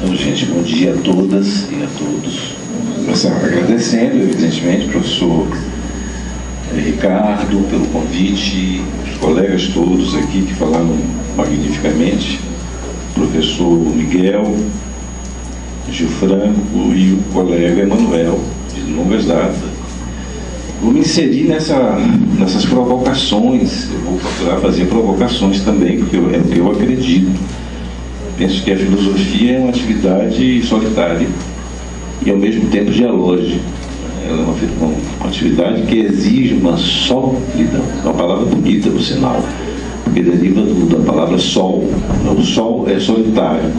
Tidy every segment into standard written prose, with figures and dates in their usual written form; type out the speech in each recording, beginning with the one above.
Então, gente, bom dia a todas e a todos. Começar agradecendo, evidentemente, ao professor Ricardo pelo convite, os colegas todos aqui que falaram magnificamente, o professor Miguel, Gil Franco e o colega Emanuel, de longas datas. Vou me inserir nessas provocações, eu vou procurar fazer provocações também, porque é o que eu acredito. Penso que a filosofia é uma atividade solitária e ao mesmo tempo dialógica. Ela é uma atividade que exige uma solidão, uma palavra bonita, por sinal, porque deriva da palavra sol. O sol é solitário,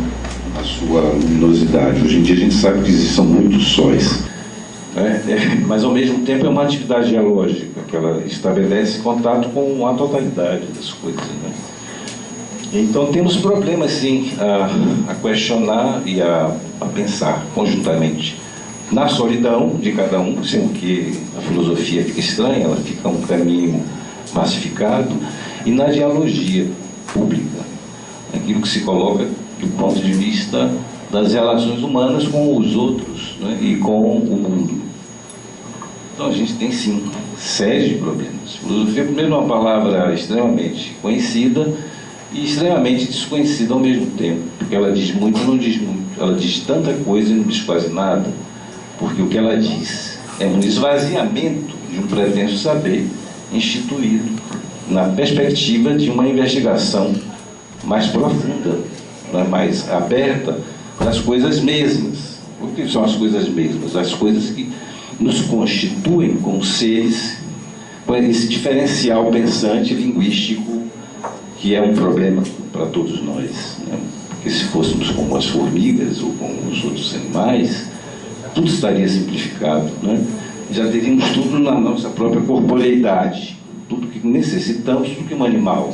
a sua luminosidade. Hoje em dia a gente sabe que existem muitos sóis. Mas ao mesmo tempo é uma atividade dialógica, que ela estabelece contato com a totalidade das coisas, né? Então temos problemas sim a questionar e a pensar conjuntamente na solidão de cada um, sendo que a filosofia fica estranha, ela fica um caminho massificado, e na dialogia pública, aquilo que se coloca do ponto de vista das relações humanas com os outros, né, e com o mundo. Então a gente tem sim séries de problemas. Filosofia, primeiro, é uma palavra extremamente conhecida e extremamente desconhecida ao mesmo tempo, porque ela diz muito e não diz muito. Ela diz tanta coisa e não diz quase nada, porque o que ela diz é um esvaziamento de um pretenso saber instituído na perspectiva de uma investigação mais profunda, mais aberta das coisas mesmas. O que são as coisas mesmas? As coisas que nos constituem como seres, com esse diferencial pensante linguístico que é um problema para todos nós, né? Porque se fôssemos como as formigas ou como os outros animais, tudo estaria simplificado, né? Já teríamos tudo na nossa própria corporeidade, tudo que necessitamos, tudo que um animal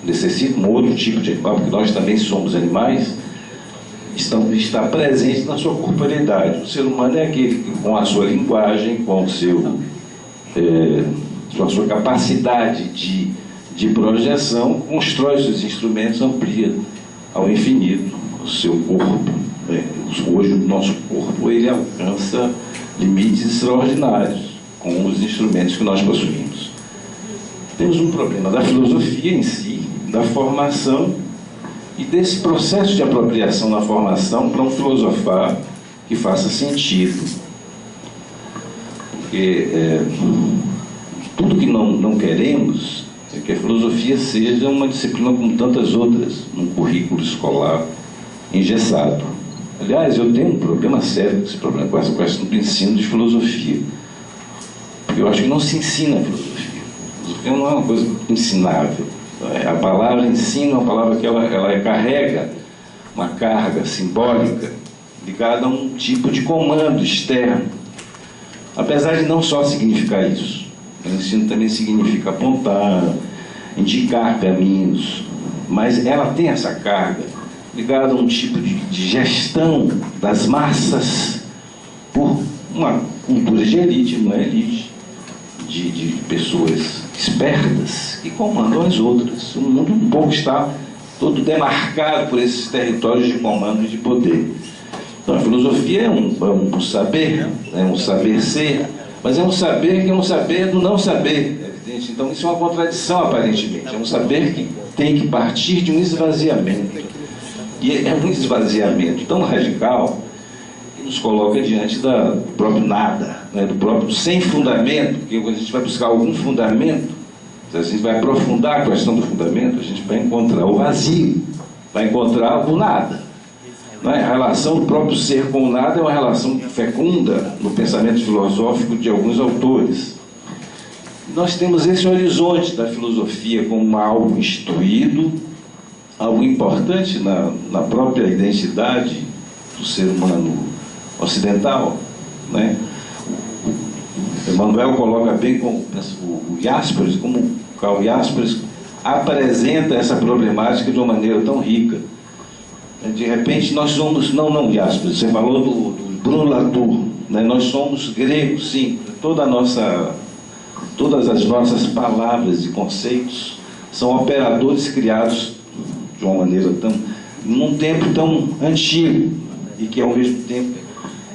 necessita, um outro tipo de animal, porque nós também somos animais, está presente na sua corporeidade. O ser humano é aquele que, com a sua linguagem, com a sua capacidade de projeção, constrói seus instrumentos, amplia ao infinito o seu corpo. Hoje o nosso corpo ele alcança limites extraordinários com os instrumentos que nós possuímos. Temos um problema da filosofia em si, da formação e desse processo de apropriação da formação para um filosofar que faça sentido. Porque tudo que não queremos é que a filosofia seja uma disciplina como tantas outras, num currículo escolar engessado. Aliás, eu tenho um problema sério com esse problema, com essa questão do ensino de filosofia. Eu acho que não se ensina a filosofia. A filosofia não é uma coisa ensinável. A palavra ensino é uma palavra que ela carrega uma carga simbólica ligada a um tipo de comando externo. Apesar de não só significar isso. O ensino também significa apontar, indicar caminhos, mas ela tem essa carga ligada a um tipo de gestão das massas por uma cultura de elite, não é elite, de pessoas espertas que comandam as outras. O mundo um pouco está todo demarcado por esses territórios de comando e de poder. Então a filosofia é um saber, é um saber ser, mas é um saber que é um saber do não saber, é evidente. Então isso é uma contradição aparentemente, é um saber que tem que partir de um esvaziamento. E é um esvaziamento tão radical que nos coloca diante do próprio nada, né? Do próprio sem fundamento, porque quando a gente vai buscar algum fundamento, se a gente vai aprofundar a questão do fundamento, a gente vai encontrar o vazio, vai encontrar o nada. Não é? A relação do próprio ser com o nada é uma relação fecunda no pensamento filosófico de alguns autores. Nós temos esse horizonte da filosofia como algo instituído, algo importante na própria identidade do ser humano ocidental, né? Emanuel coloca bem como o Jaspers, como Karl Jaspers apresenta essa problemática de uma maneira tão rica. De repente nós somos, não Jaspers, você falou do Bruno Latour, né? Nós somos gregos, sim, todas as nossas palavras e conceitos são operadores criados de uma maneira num tempo tão antigo. e que, ao mesmo tempo,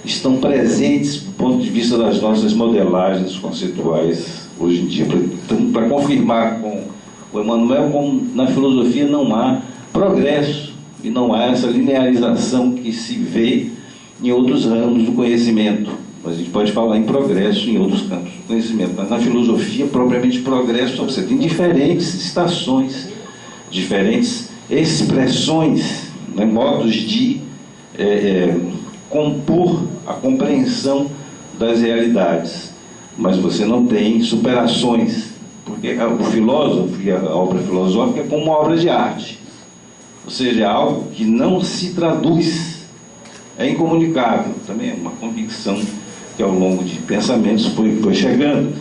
estão presentes do ponto de vista das nossas modelagens conceituais hoje em dia. Então, para confirmar com o Emmanuel, como na filosofia não há progresso e não há essa linearização que se vê em outros ramos do conhecimento. A gente pode falar em progresso em outros campos do conhecimento, mas na filosofia, propriamente progresso, você tem diferentes estações, diferentes expressões, né, modos de compor a compreensão das realidades, mas você não tem superações, porque o filósofo e a obra filosófica é como uma obra de arte, ou seja, é algo que não se traduz, é incomunicável. Também é uma convicção que ao longo de pensamentos foi chegando.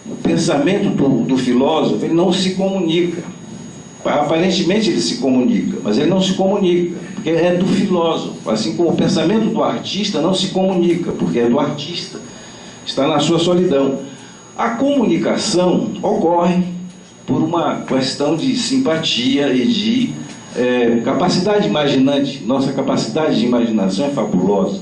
O pensamento do filósofo, ele não se comunica. Aparentemente ele se comunica, mas ele não se comunica, porque é do filósofo. Assim como o pensamento do artista não se comunica, porque é do artista, está na sua solidão. A comunicação ocorre por uma questão de simpatia e de capacidade imaginante. Nossa capacidade de imaginação é fabulosa.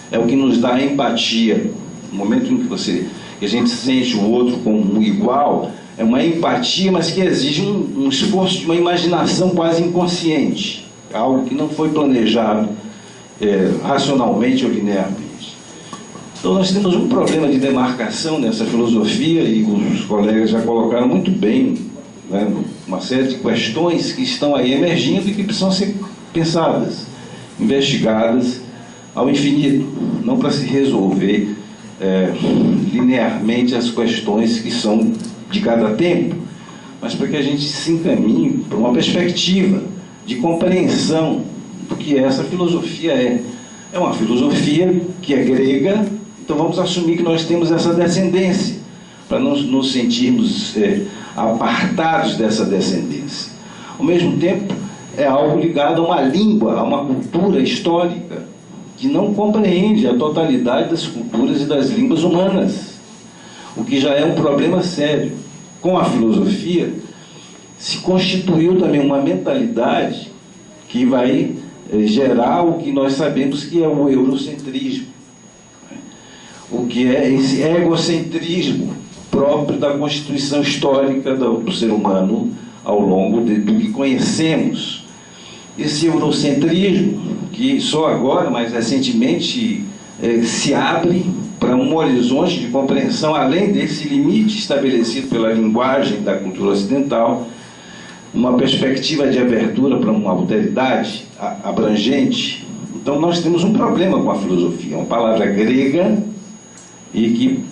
É o que nos dá a empatia. No momento em que a gente sente o outro como um igual, é uma empatia, mas que exige um esforço de uma imaginação quase inconsciente, algo que não foi planejado racionalmente ou linearmente. Então nós temos um problema de demarcação nessa filosofia, e os colegas já colocaram muito bem, né, uma série de questões que estão aí emergindo e que precisam ser pensadas, investigadas ao infinito, não para se resolver linearmente as questões que são de cada tempo, mas para que a gente se encaminhe para uma perspectiva de compreensão do que essa filosofia é. É uma filosofia que é grega, então vamos assumir que nós temos essa descendência, para não nos sentirmos apartados dessa descendência. Ao mesmo tempo, é algo ligado a uma língua, a uma cultura histórica, que não compreende a totalidade das culturas e das línguas humanas, o que já é um problema sério. Com a filosofia, se constituiu também uma mentalidade que vai gerar o que nós sabemos que é o eurocentrismo, o que é esse egocentrismo próprio da constituição histórica do ser humano ao longo do que conhecemos. Esse eurocentrismo, que só agora, mais recentemente, se abre para um horizonte de compreensão além desse limite estabelecido pela linguagem da cultura ocidental, uma perspectiva de abertura para uma alteridade abrangente. Então nós temos um problema com a filosofia, é uma palavra grega, e que,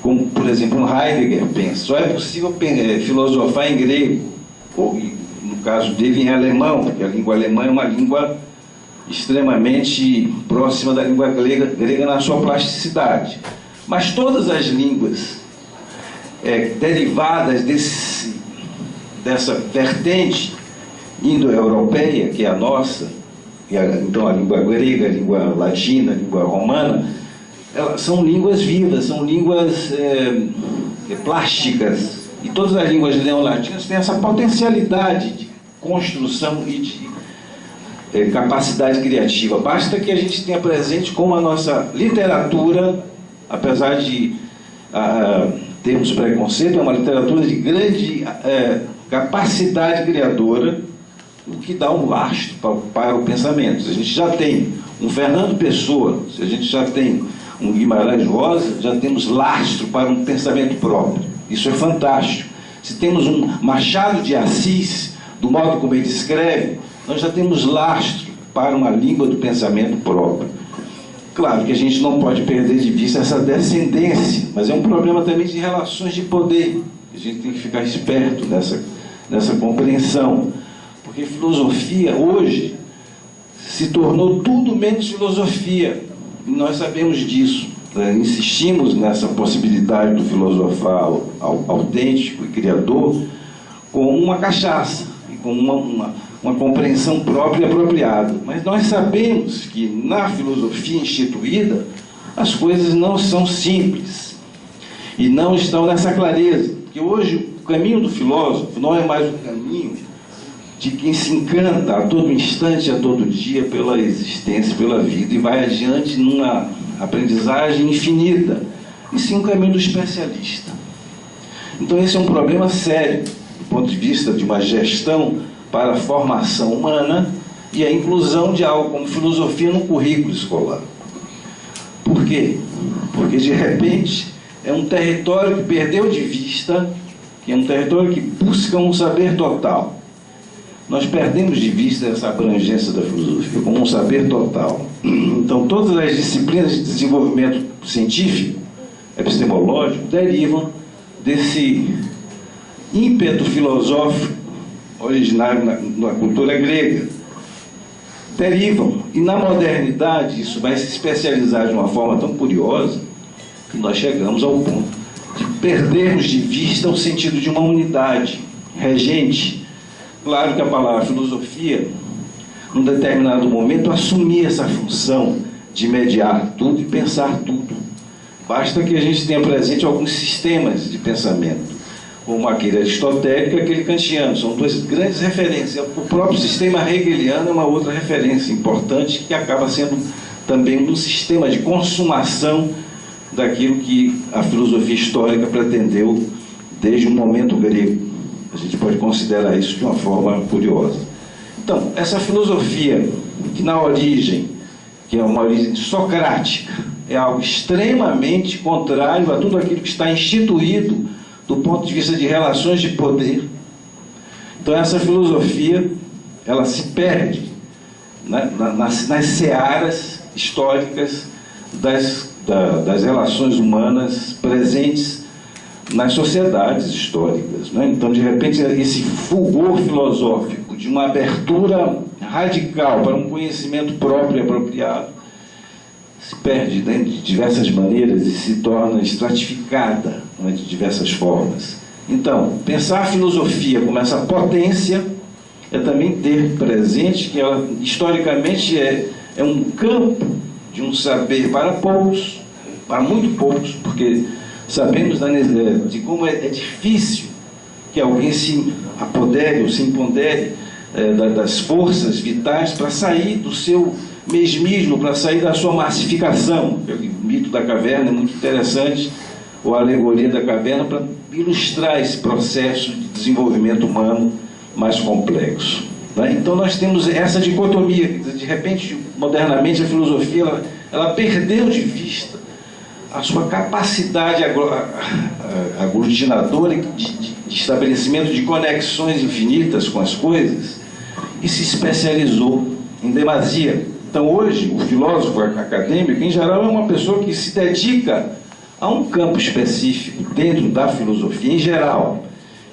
como por exemplo Heidegger pensa, só é possível filosofar em grego, ou no caso dele em alemão, porque a língua alemã é uma língua extremamente próxima da língua grega na sua plasticidade. Mas todas as línguas derivadas dessa vertente indo-europeia, que é a nossa, então a língua grega, a língua latina, a língua romana, elas são línguas vivas, são línguas plásticas. E todas as línguas neolatinas têm essa potencialidade de construção e de capacidade criativa. Basta que a gente tenha presente como a nossa literatura, apesar de termos preconceito, é uma literatura de grande capacidade criadora, o que dá um lastro para o pensamento. Se a gente já tem um Fernando Pessoa, se a gente já tem um Guimarães Rosa, já temos lastro para um pensamento próprio. Isso é fantástico. Se temos um Machado de Assis, do modo como ele escreve, nós já temos lastro para uma língua do pensamento próprio. Claro que a gente não pode perder de vista essa descendência, mas é um problema também de relações de poder. A gente tem que ficar esperto nessa compreensão, porque filosofia hoje se tornou tudo menos filosofia, e nós sabemos disso. Insistimos nessa possibilidade do filosofar autêntico e criador com uma cachaça, e com uma compreensão própria e apropriada. Mas nós sabemos que na filosofia instituída as coisas não são simples e não estão nessa clareza, porque hoje o caminho do filósofo não é mais um caminho de quem se encanta a todo instante, a todo dia, pela existência, pela vida, e vai adiante numa aprendizagem infinita, e sim um caminho do especialista. Então esse é um problema sério, do ponto de vista de uma gestão para a formação humana e a inclusão de algo como filosofia no currículo escolar. Por quê? Porque, de repente, é um território que perdeu de vista, que é um território que busca um saber total. Nós perdemos de vista essa abrangência da filosofia como um saber total. Então, todas as disciplinas de desenvolvimento científico, epistemológico, derivam desse ímpeto filosófico originário na cultura grega. Derivam. E na modernidade isso vai se especializar de uma forma tão curiosa que nós chegamos ao ponto de perdermos de vista o sentido de uma unidade regente. Claro que a palavra filosofia, num determinado momento, assumia essa função de mediar tudo e pensar tudo. Basta que a gente tenha presente alguns sistemas de pensamento, como aquele aristotélico e aquele kantiano. São duas grandes referências. O próprio sistema hegeliano é uma outra referência importante que acaba sendo também um sistema de consumação daquilo que a filosofia histórica pretendeu desde o momento grego. A gente pode considerar isso de uma forma curiosa. Então, essa filosofia, que na origem, que é uma origem socrática, é algo extremamente contrário a tudo aquilo que está instituído do ponto de vista de relações de poder. Então essa filosofia, ela se perde, né, nas searas históricas das relações humanas presentes nas sociedades históricas, né? Então, de repente, esse fulgor filosófico de uma abertura radical para um conhecimento próprio e apropriado se perde, né, de diversas maneiras e se torna estratificada, né, de diversas formas. Então, pensar a filosofia como essa potência é também ter presente que ela, historicamente, é um campo de um saber para poucos, para muito poucos, porque sabemos de como é difícil que alguém se apodere ou se empodere das forças vitais para sair do seu mesmismo, para sair da sua massificação. O mito da caverna é muito interessante, ou a alegoria da caverna, para ilustrar esse processo de desenvolvimento humano mais complexo. Né? Então nós temos essa dicotomia. De repente, modernamente, a filosofia ela perdeu de vista a sua capacidade aglutinadora de estabelecimento de conexões infinitas com as coisas e se especializou em demasia. Então hoje, o filósofo acadêmico, em geral, é uma pessoa que se dedica a um campo específico dentro da filosofia em geral,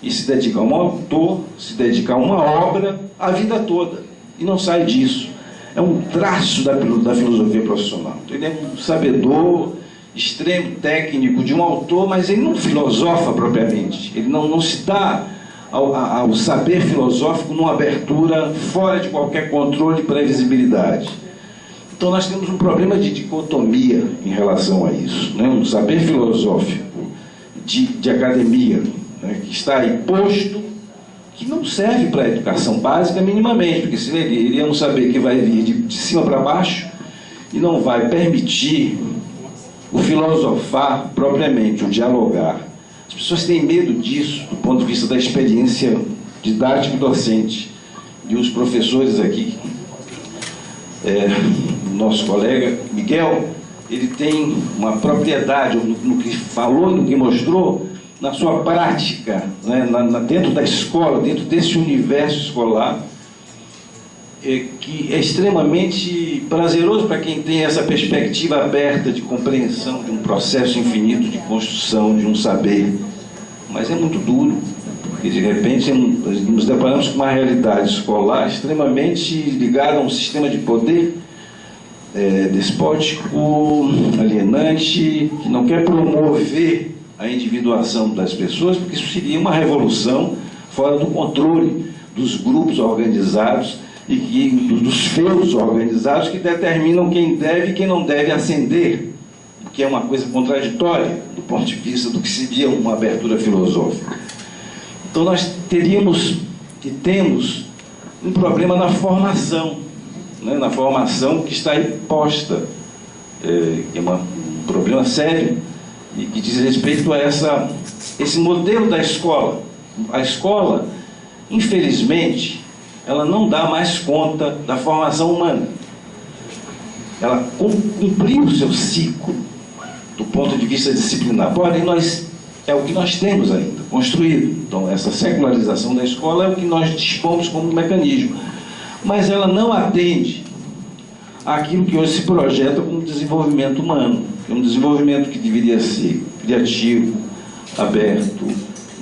e se dedica a um autor, se dedica a uma obra a vida toda, e não sai disso. É um traço da filosofia profissional. Ele é um sabedor extremo técnico de um autor, mas ele não filosofa propriamente. Ele não se dá ao saber filosófico numa abertura fora de qualquer controle e previsibilidade. Então nós temos um problema de dicotomia em relação a isso, né? Um saber filosófico de academia, né, que está aí posto, que não serve para a educação básica minimamente, porque se ele é um saber que vai vir de cima para baixo e não vai permitir o filosofar propriamente, o dialogar. As pessoas têm medo disso do ponto de vista da experiência didática e docente. E os professores aqui, nosso colega Miguel, ele tem uma propriedade no que falou e no que mostrou, na sua prática, né, dentro da escola, dentro desse universo escolar, que é extremamente prazeroso para quem tem essa perspectiva aberta de compreensão de um processo infinito de construção de um saber. Mas é muito duro, porque de repente nos deparamos com uma realidade escolar extremamente ligada a um sistema de poder despótico, alienante, que não quer promover a individuação das pessoas, porque isso seria uma revolução fora do controle dos grupos organizados e dos feudos organizados que determinam quem deve e quem não deve ascender, o que é uma coisa contraditória do ponto de vista do que seria uma abertura filosófica. Então nós teríamos e temos um problema na formação, né? Na formação que está aí posta, que é um problema sério, e que diz respeito a esse modelo da escola. A escola, infelizmente, ela não dá mais conta da formação humana. Ela cumpriu o seu ciclo do ponto de vista disciplinar. Porém, é o que nós temos ainda construído. Então, essa secularização da escola é o que nós dispomos como mecanismo. Mas ela não atende àquilo que hoje se projeta como desenvolvimento humano. É um desenvolvimento que deveria ser criativo, aberto,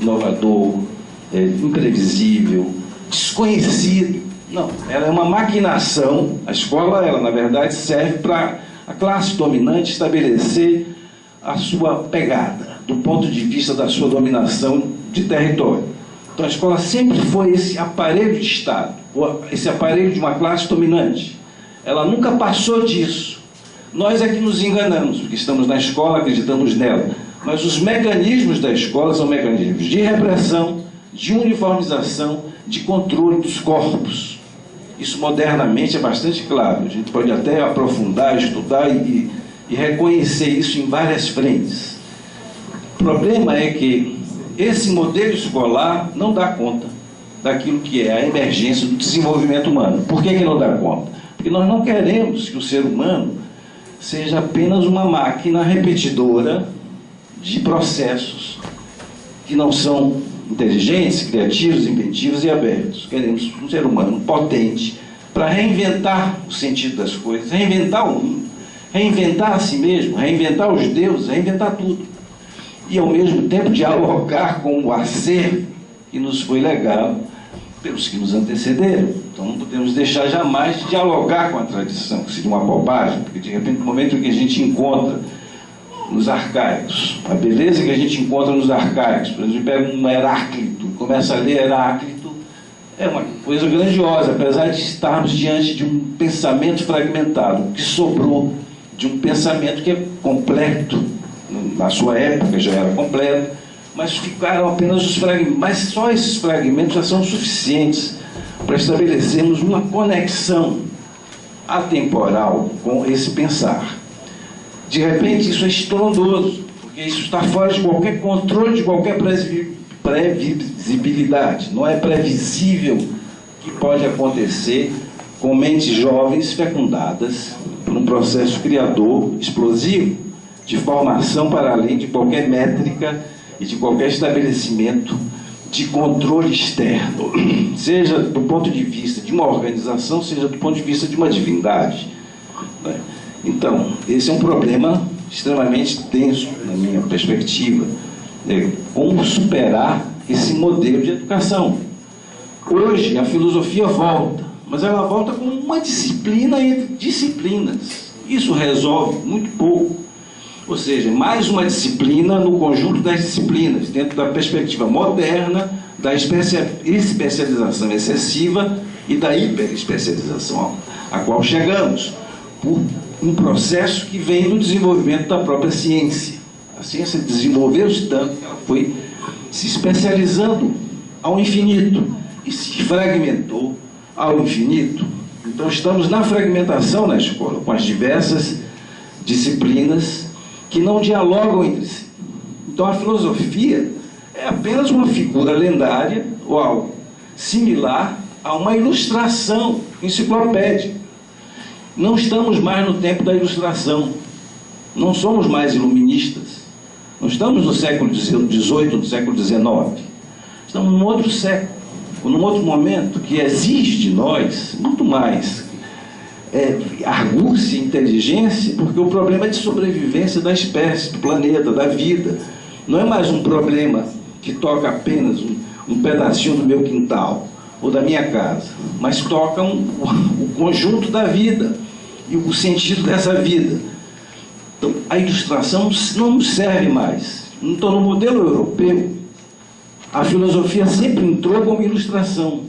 inovador, imprevisível, desconhecido. Não, ela é uma maquinação. A escola, ela na verdade serve para a classe dominante estabelecer a sua pegada, do ponto de vista da sua dominação de território. Então a escola sempre foi esse aparelho de Estado, esse aparelho de uma classe dominante. Ela nunca passou disso. Nós é que nos enganamos, porque estamos na escola, acreditamos nela. Mas os mecanismos da escola são mecanismos de repressão, de uniformização, de controle dos corpos. Isso modernamente é bastante claro. A gente pode até aprofundar, estudar e reconhecer isso em várias frentes. O problema é que esse modelo escolar não dá conta daquilo que é a emergência do desenvolvimento humano. Por que não dá conta? Porque nós não queremos que o ser humano seja apenas uma máquina repetidora de processos que não são inteligentes, criativos, inventivos e abertos. Queremos um ser humano potente para reinventar o sentido das coisas, reinventar o mundo, reinventar a si mesmo, reinventar os deuses, reinventar tudo. E, ao mesmo tempo, dialogar com o acervo que nos foi legado pelos que nos antecederam. Então, não podemos deixar jamais de dialogar com a tradição, que seria uma bobagem, porque, de repente, no momento em que a gente encontra nos arcaicos, a beleza que a gente encontra nos arcaicos, por exemplo, pega um Heráclito, começa a ler Heráclito, é uma coisa grandiosa, apesar de estarmos diante de um pensamento fragmentado, que sobrou de um pensamento que é completo, na sua época já era completo, mas ficaram apenas os fragmentos. Mas só esses fragmentos já são suficientes para estabelecermos uma conexão atemporal com esse pensar. De repente, isso é estrondoso, porque isso está fora de qualquer controle, de qualquer previsibilidade. Não é previsível o que pode acontecer com mentes jovens fecundadas por um processo criador explosivo, de formação para além de qualquer métrica e de qualquer estabelecimento de controle externo, seja do ponto de vista de uma organização, seja do ponto de vista de uma divindade. Então, esse é um problema extremamente tenso, na minha perspectiva. Como superar esse modelo de educação? Hoje, a filosofia volta, mas ela volta como uma disciplina entre disciplinas. Isso resolve muito pouco. Ou seja, mais uma disciplina no conjunto das disciplinas, dentro da perspectiva moderna, da especialização excessiva e da hiperespecialização, a qual chegamos por um processo que vem do desenvolvimento da própria ciência. A ciência desenvolveu-se tanto que ela foi se especializando ao infinito e se fragmentou ao infinito. Então estamos na fragmentação na escola, com as diversas disciplinas que não dialogam entre si. Então a filosofia é apenas uma figura lendária ou algo similar a uma ilustração enciclopédica. Não estamos mais no tempo da ilustração. Não somos mais iluministas. Não estamos no século XVIII, no século XIX. Estamos num outro século, ou num outro momento que exige de nós muito mais argúcia e inteligência, porque o problema é de sobrevivência da espécie, do planeta, da vida. Não é mais um problema que toca apenas um pedacinho do meu quintal ou da minha casa, mas toca o conjunto da vida e o sentido dessa vida. Então, a ilustração não nos serve mais. Então, no modelo europeu, a filosofia sempre entrou como ilustração.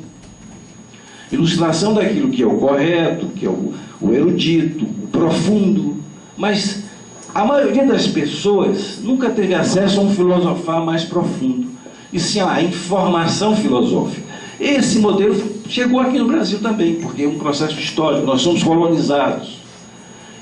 Ilustração daquilo que é o correto, que é o erudito, o profundo. Mas a maioria das pessoas nunca teve acesso a um filosofar mais profundo. E sim a informação filosófica. Esse modelo chegou aqui no Brasil também, porque é um processo histórico, nós somos colonizados.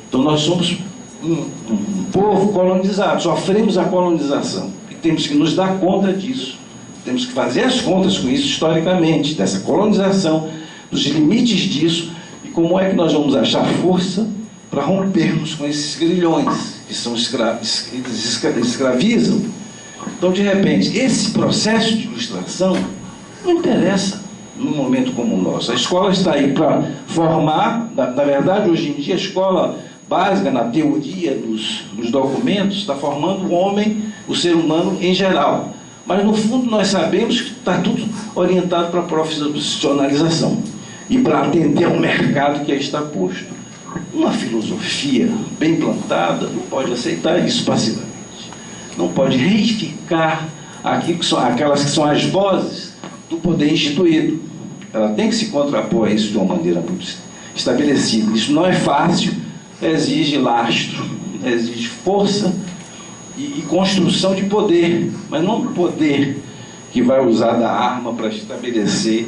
Então nós somos um povo colonizado, sofremos a colonização. E temos que nos dar conta disso. Temos que fazer as contas com isso historicamente, dessa colonização, dos limites disso, e como é que nós vamos achar força para rompermos com esses grilhões que são escravizam. Então, de repente, esse processo de ilustração não interessa num momento como o nosso. A escola está aí para formar, na verdade, hoje em dia, a escola básica, na teoria dos documentos, está formando o homem, o ser humano em geral. Mas, no fundo, nós sabemos que está tudo orientado para a profissionalização e para atender ao mercado que aí está posto. Uma filosofia bem plantada não pode aceitar isso passivamente. Não pode reificar aquelas que são as vozes do poder instituído. Ela tem que se contrapor a isso de uma maneira muito estabelecida. Isso não é fácil, exige lastro, exige força e construção de poder, mas não um poder que vai usar da arma para estabelecer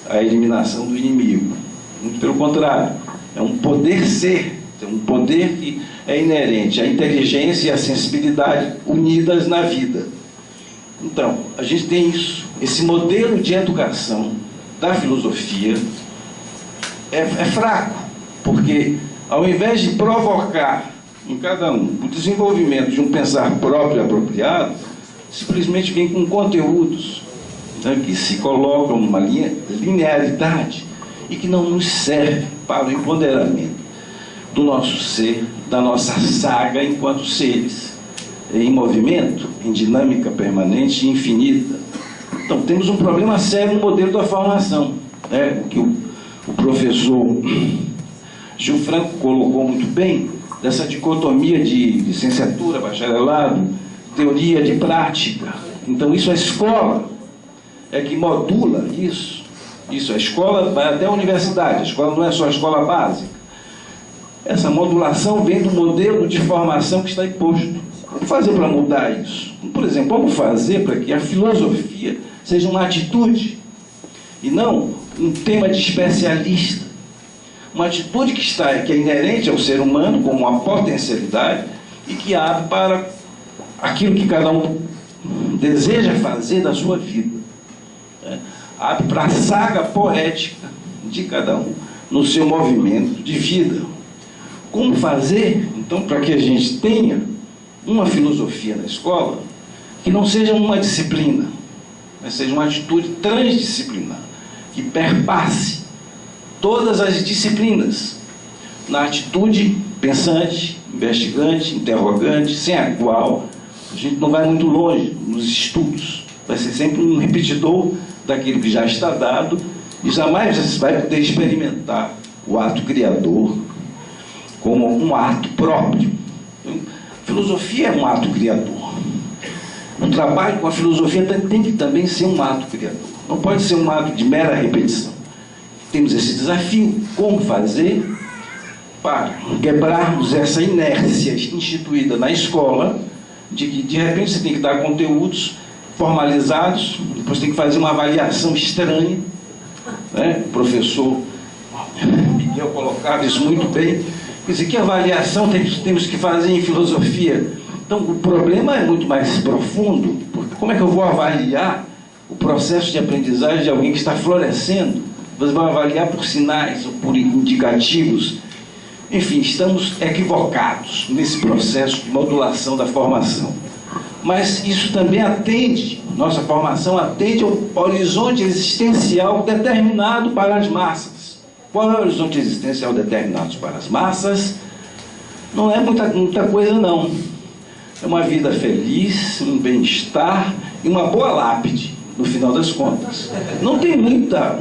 a eliminação do inimigo. Muito pelo contrário, é um poder ser, é um poder que é inerente à inteligência e à sensibilidade unidas na vida. Então, a gente tem isso, esse modelo de educação da filosofia é fraco, porque ao invés de provocar em cada um o desenvolvimento de um pensar próprio e apropriado, simplesmente vem com conteúdos, né, que se colocam numa linearidade e que não nos serve para o empoderamento do nosso ser, da nossa saga enquanto seres em movimento, em dinâmica permanente e infinita. Então, temos um problema sério no modelo da formação, né, que o professor Gil Franco colocou muito bem, dessa dicotomia de licenciatura, bacharelado, teoria de prática. Então, isso a escola é que modula isso. Isso, a escola vai até a universidade, a escola não é só a escola básica. Essa modulação vem do modelo de formação que está imposto. Como fazer para mudar isso? Por exemplo, como fazer para que a filosofia seja uma atitude e não um tema de especialista? Uma atitude que é inerente ao ser humano como uma potencialidade e que abre para aquilo que cada um deseja fazer da sua vida. Abre para a saga poética de cada um no seu movimento de vida. Como fazer, então, para que a gente tenha uma filosofia na escola que não seja uma disciplina, mas seja uma atitude transdisciplinar, que perpasse todas as disciplinas, na atitude pensante, investigante, interrogante, sem a qual a gente não vai muito longe nos estudos. Vai ser sempre um repetidor daquilo que já está dado e jamais você vai poder experimentar o ato criador como um ato próprio. Então, filosofia é um ato criador. Um trabalho com a filosofia tem que também ser um ato criador. Não pode ser um ato de mera repetição. Temos esse desafio, como fazer para quebrarmos essa inércia instituída na escola, de que de repente você tem que dar conteúdos formalizados, depois tem que fazer uma avaliação estranha, né? O professor Miguel colocava isso muito bem. Quer dizer, que avaliação temos que fazer em filosofia? Então, o problema é muito mais profundo, porque como é que eu vou avaliar o processo de aprendizagem de alguém que está florescendo? Você vai avaliar por sinais ou por indicativos. Enfim, estamos equivocados nesse processo de modulação da formação. Mas isso também atende, nossa formação atende ao horizonte existencial determinado para as massas. Qual é o horizonte existencial determinado para as massas? Não é muita coisa, não. É uma vida feliz, um bem-estar e uma boa lápide, no final das contas. Não tem muita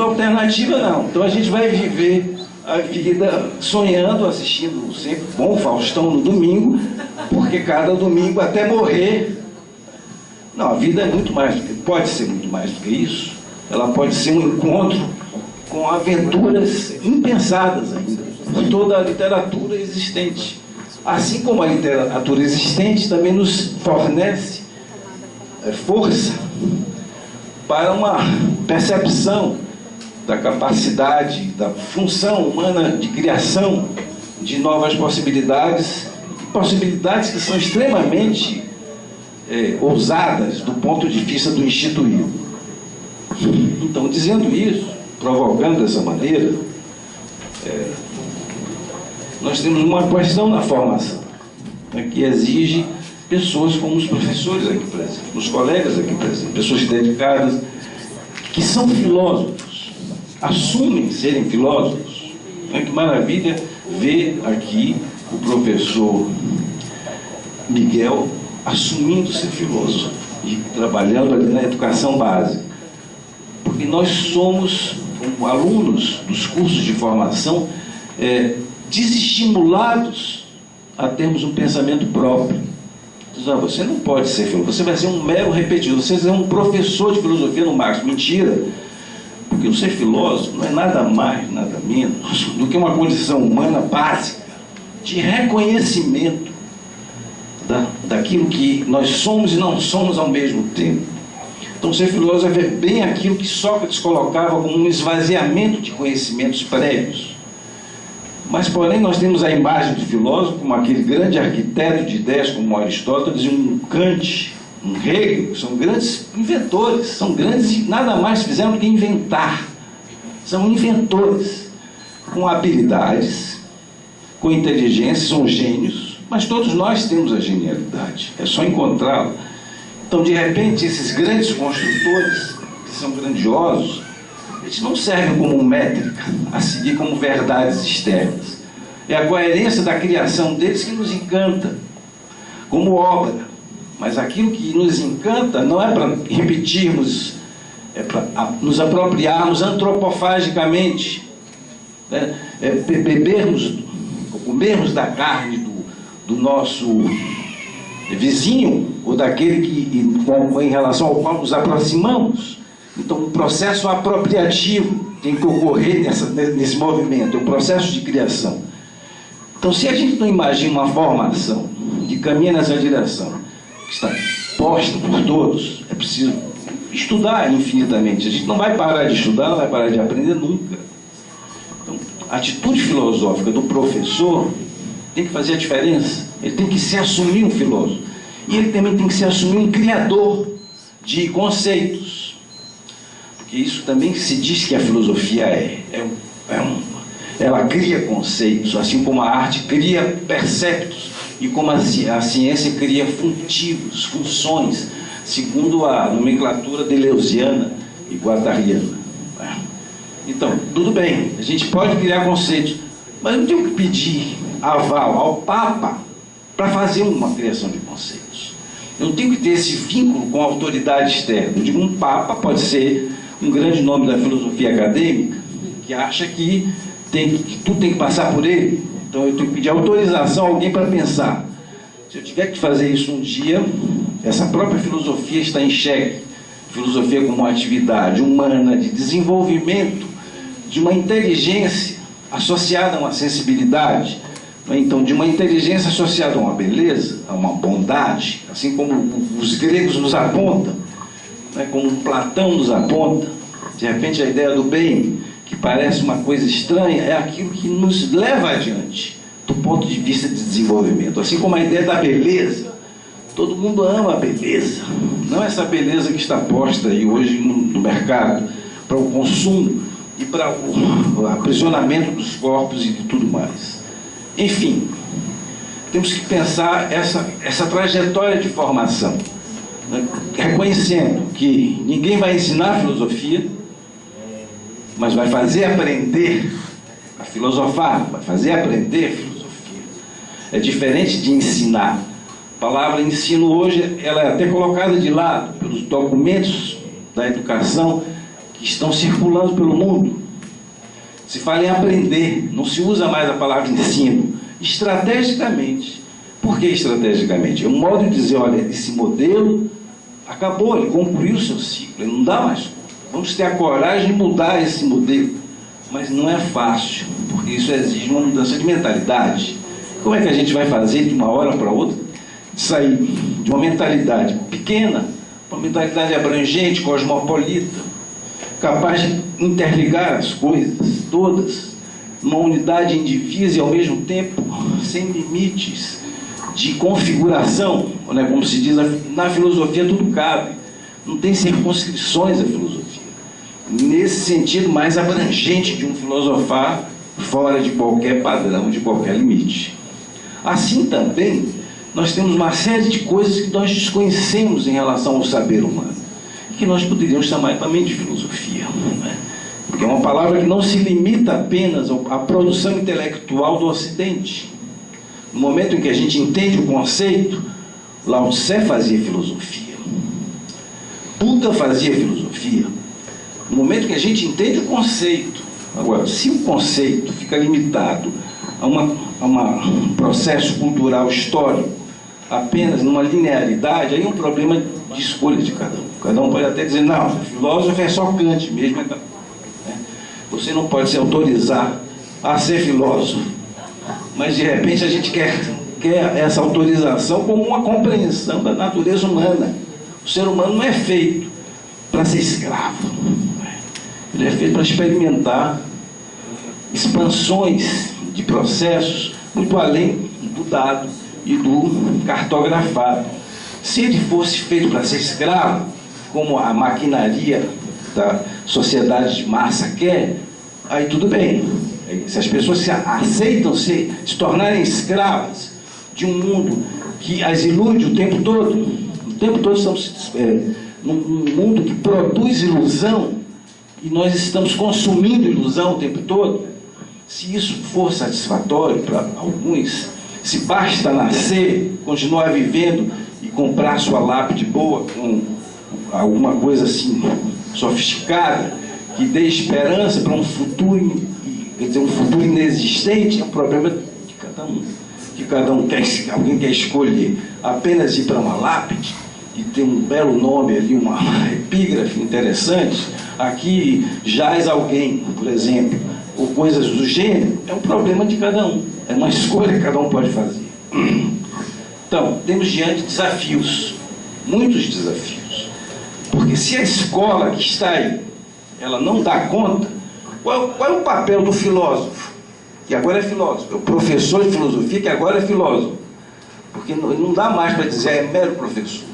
alternativa, não. Então a gente vai viver a vida sonhando, assistindo sempre bom Faustão no domingo, porque cada domingo até morrer. Não, a vida é muito mais, pode ser muito mais do que isso. Ela pode ser um encontro com aventuras impensadas ainda, de toda a literatura existente. Assim como a literatura existente também nos fornece força para uma percepção da capacidade, da função humana de criação de novas possibilidades, possibilidades que são extremamente ousadas do ponto de vista do instituído. Então, dizendo isso, provocando dessa maneira, nós temos uma questão na formação, né, que exige pessoas como os professores aqui presentes, os colegas aqui presentes, pessoas dedicadas, que são filósofos, assumem serem filósofos. Né, que maravilha ver aqui o professor Miguel assumindo ser filósofo e trabalhando ali na educação básica. Porque nós somos, como alunos dos cursos de formação, desestimulados a termos um pensamento próprio. Você não pode ser filósofo, você vai ser um mero repetidor, você vai ser um professor de filosofia no máximo. Mentira! Porque o ser filósofo não é nada mais, nada menos do que uma condição humana básica de reconhecimento daquilo que nós somos e não somos ao mesmo tempo. Então, ser filósofo é bem aquilo que Sócrates colocava como um esvaziamento de conhecimentos prévios. Mas, porém, nós temos a imagem do filósofo como aquele grande arquiteto de ideias como Aristóteles e um Kant, um Hegel, que são grandes inventores, são grandes, nada mais fizeram do que inventar. São inventores, com habilidades, com inteligência, são gênios, mas todos nós temos a genialidade, é só encontrá-la. Então, de repente, esses grandes construtores, que são grandiosos, eles não servem como métrica, a seguir como verdades externas. É a coerência da criação deles que nos encanta, como obra. Mas aquilo que nos encanta não é para repetirmos, é para nos apropriarmos antropofagicamente, né? Bebermos, comermos da carne do nosso vizinho, ou daquele em relação ao qual nos aproximamos. Então, o processo apropriativo tem que ocorrer nesse movimento, é o processo de criação. Então, se a gente não imagina uma formação que caminha nessa direção, que está posta por todos, é preciso estudar infinitamente. A gente não vai parar de estudar, não vai parar de aprender nunca. Então, a atitude filosófica do professor tem que fazer a diferença. Ele tem que se assumir um filósofo. E ele também tem que se assumir um criador de conceitos. Porque isso também se diz que a filosofia ela cria conceitos, assim como a arte cria perceptos, e como a ciência cria funtivos, funções, segundo a nomenclatura deleuziana e guattariana. Então, tudo bem, a gente pode criar conceitos, mas eu tenho que pedir aval ao Papa para fazer uma criação de conceitos. Eu não tenho que ter esse vínculo com a autoridade externa. Eu digo, um Papa pode ser um grande nome da filosofia acadêmica, que acha que tudo tem que passar por ele. Então eu tenho que pedir autorização a alguém para pensar. Se eu tiver que fazer isso um dia, essa própria filosofia está em xeque. Filosofia como uma atividade humana de desenvolvimento de uma inteligência associada a uma sensibilidade. Então, de uma inteligência associada a uma beleza, a uma bondade, assim como os gregos nos apontam, né, como Platão nos aponta. De repente, a ideia do bem, que parece uma coisa estranha, é aquilo que nos leva adiante, do ponto de vista de desenvolvimento. Assim como a ideia da beleza. Todo mundo ama a beleza. Não essa beleza que está posta aí hoje no mercado, para o consumo e para o aprisionamento dos corpos e de tudo mais. Enfim, temos que pensar essa trajetória de formação, né? Reconhecendo que ninguém vai ensinar filosofia, mas vai fazer aprender a filosofar, vai fazer aprender a filosofia. É diferente de ensinar. A palavra ensino hoje, ela é até colocada de lado pelos documentos da educação que estão circulando pelo mundo. Se fala em aprender, não se usa mais a palavra ensino. Estrategicamente. Por que estrategicamente? É um modo de dizer, olha, esse modelo acabou, ele concluiu o seu ciclo, ele não dá mais conta. Vamos ter a coragem de mudar esse modelo. Mas não é fácil, porque isso exige uma mudança de mentalidade. Como é que a gente vai fazer de uma hora para outra, sair de uma mentalidade pequena uma mentalidade abrangente, cosmopolita, capaz de interligar as coisas todas, uma unidade indivisa e ao mesmo tempo sem limites de configuração, né? Como se diz, na filosofia tudo cabe, não tem circunscrições a filosofia, nesse sentido mais abrangente de um filosofar fora de qualquer padrão, de qualquer limite. Assim também, nós temos uma série de coisas que nós desconhecemos em relação ao saber humano, que nós poderíamos chamar também de filosofia, né? Porque é uma palavra que não se limita apenas à produção intelectual do Ocidente. No momento em que a gente entende o conceito, Lao Tse fazia filosofia, Buda fazia filosofia. No momento que a gente entende o conceito, agora, se o conceito fica limitado a um processo cultural histórico, apenas numa linearidade, aí é um problema de escolha de cada um. Cada um pode até dizer, não, filósofo é só Kant mesmo. Né? Você não pode se autorizar a ser filósofo, mas de repente a gente quer essa autorização como uma compreensão da natureza humana. O ser humano não é feito para ser escravo. Ele é feito para experimentar expansões de processos muito além do dado e do cartografado. Se ele fosse feito para ser escravo, como a maquinaria da sociedade de massa quer, aí tudo bem. Se as pessoas aceitam se tornarem escravas de um mundo que as ilude o tempo todo estamos num mundo que produz ilusão, e nós estamos consumindo ilusão o tempo todo. Se isso for satisfatório para alguns, se basta nascer, continuar vivendo e comprar sua lápide boa com alguma coisa assim sofisticada, que dê esperança para um futuro, quer dizer, um futuro inexistente, é um problema de cada um. Que cada um alguém quer escolher apenas ir para uma lápide e ter um belo nome ali, uma epígrafe interessante, aqui jaz alguém, por exemplo, ou coisas do gênero, é um problema de cada um, é uma escolha que cada um pode fazer. Então, temos diante desafios, muitos desafios, porque se a escola que está aí, ela não dá conta, qual é o papel do filósofo, que agora é filósofo, o professor de filosofia que agora é filósofo, porque não dá mais para dizer é mero professor,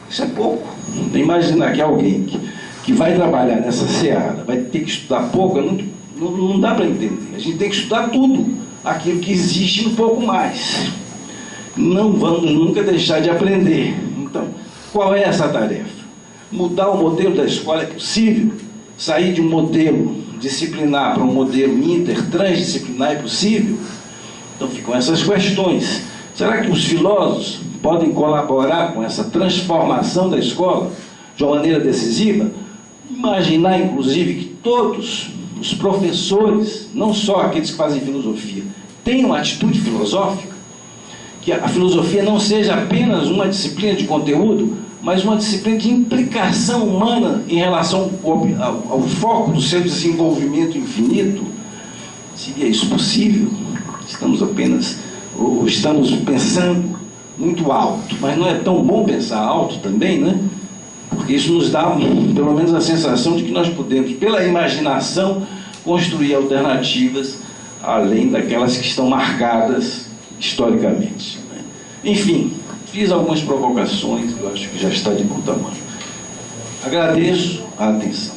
isso é pouco. Imaginar que alguém que vai trabalhar nessa seara vai ter que estudar pouco, não dá para entender. A gente tem que estudar tudo, aquilo que existe um pouco mais. Não vamos nunca deixar de aprender. Então, qual é essa tarefa? Mudar o modelo da escola é possível? Sair de um modelo disciplinar para um modelo transdisciplinar é possível? Então ficam essas questões. Será que os filósofos podem colaborar com essa transformação da escola de uma maneira decisiva? Imaginar, inclusive, que todos os professores, não só aqueles que fazem filosofia, tenham uma atitude filosófica, que a filosofia não seja apenas uma disciplina de conteúdo, mas uma disciplina de implicação humana em relação ao foco do seu desenvolvimento infinito. Seria isso possível? Estamos pensando muito alto, mas não é tão bom pensar alto também, né? Porque isso nos dá, pelo menos, a sensação de que nós podemos, pela imaginação, construir alternativas além daquelas que estão marcadas historicamente. Enfim, fiz algumas provocações, eu acho que já está de bom tamanho. Agradeço a atenção.